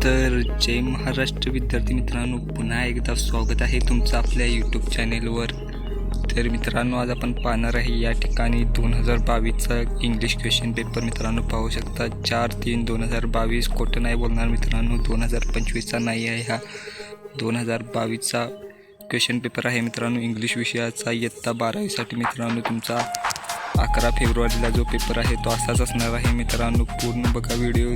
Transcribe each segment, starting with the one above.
तर जय महाराष्ट्र विद्यार्थी मित्रांनो, पुन्हा एकदा स्वागत आहे तुमचं आपल्या यूट्यूब चॅनेलवर। तर मित्रांनो, आज आपण पाहणार आहे या ठिकाणी 2022चा इंग्लिश क्वेश्चन पेपर। मित्रांनो पाहू शकता 4/3/2022, खोटं नाही बोलणार मित्रांनो, 2025चा नाही आहे हा, 2022चा क्वेश्चन पेपर आहे मित्रांनो। इंग्लिश विषयाचा इयत्ता 12वीसाठी मित्रांनो तुमचा 11 फेब्रुवारीला जो पेपर आहे तो असाच असणार आहे मित्रांनो। पूर्ण बघा व्हिडिओ,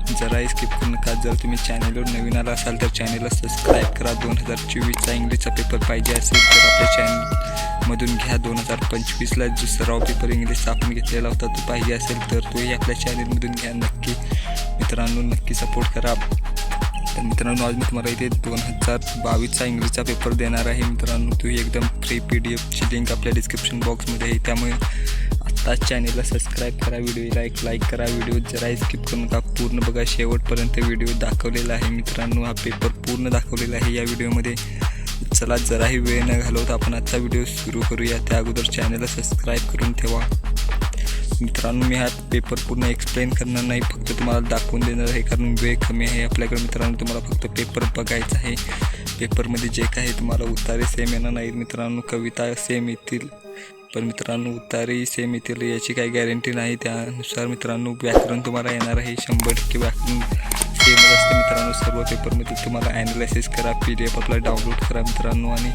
जरा स्किप करू नका। जर तुम्ही चॅनलवर नवीन आला असाल तर चॅनलला सबस्क्राईब करा। 2024चा इंग्लिशचा पेपर पाहिजे असेल तर आपल्या चॅनलमधून घ्या। 2025ला जो सराव पेपर इंग्लिशचा आपण घेतलेला होता तो पाहिजे असेल तर तोही आपल्या चॅनलमधून घ्या। नक्की मित्रांनो, नक्की सपोर्ट करा। तर मित्रांनो, आज मी तुम्हाला इथे 2022चा इंग्लिशचा पेपर देणार आहे मित्रांनो। तो एकदम फ्री PDF ची लिंक आपल्या डिस्क्रिप्शन बॉक्समध्ये आहे, त्यामुळे आत्ताच चॅनलला सबस्क्राईब करा, व्हिडिओला लाईक करा। व्हिडिओ जरा स्किप करू नका, पूर्ण बघा, शेवटपर्यंत व्हिडिओ दाखवलेला आहे मित्रांनो। हा पेपर पूर्ण दाखवलेला आहे या व्हिडिओमध्ये। चला, जराही वेळ न घालवता आपण आजचा व्हिडिओ सुरू करूया। त्या अगोदर चॅनलला सबस्क्राईब करून ठेवा मित्रांनो। मी हा पेपर पूर्ण एक्सप्लेन करणार नाही, फक्त तुम्हाला दाखवून देणार आहे, कारण वेळ कमी आहे आपल्याकडे मित्रांनो। तुम्हाला फक्त पेपर बघायचा आहे। पेपरमध्ये जे काही तुम्हाला उतारे सेम येणार नाहीत मित्रांनो, कविता सेम येतील, पण मित्रांनो उतारे सेम येतील याची काही गॅरंटी नाही। त्यानुसार मित्रांनो व्याकरण तुम्हाला येणार आहे, 100% व्याकरण सेमच असते मित्रांनो सर्व पेपरमध्ये। तुम्हाला ॲनालिसिस करा, PDF आपला डाउनलोड करा मित्रांनो, आणि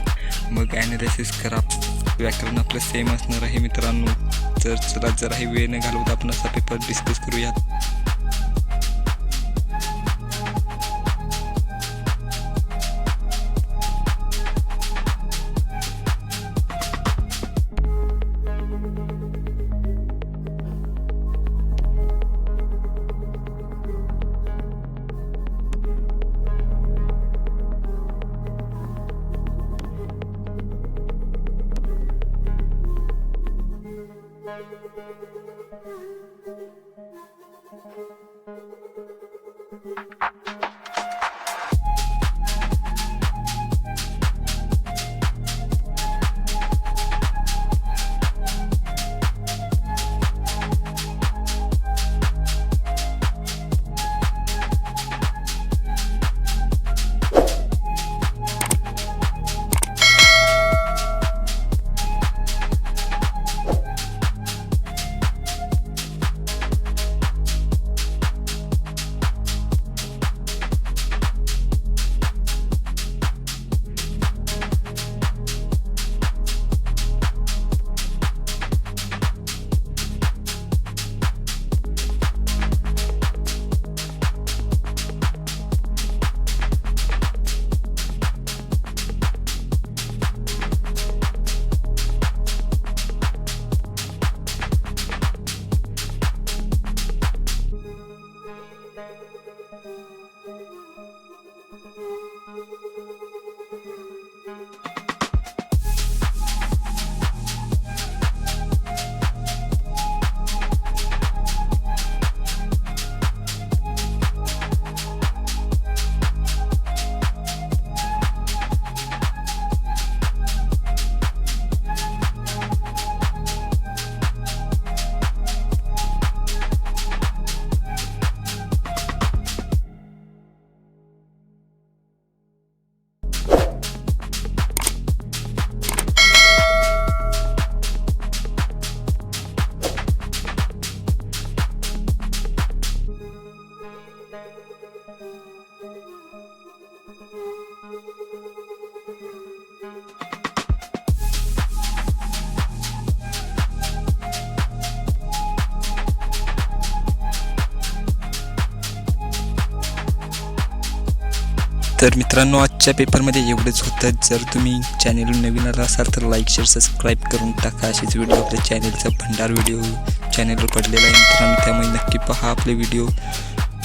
मग ॲनालिसिस करा। व्याकरण आपलं सेम असणार आहे मित्रांनो। तर चला, जराही वेळ न घालवता आपण असा पेपर डिस्कस करूया। तर मित्रांनो, आजच्या पेपरमध्ये एवढंच होतं। जर तुम्ही चॅनलवर नवीन आला असाल तर लाईक, शेअर, सबस्क्राईब करून टाका। असेच व्हिडिओ आपल्या चॅनलचा भंडार व्हिडिओ चॅनलवर पडलेला आहे मित्रांनो, त्यामुळे नक्की पहा आपले व्हिडिओ।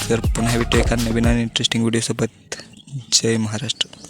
तर पुन्हा भेटूया एका नवीन आणि इंटरेस्टिंग व्हिडिओसोबत। जय महाराष्ट्र।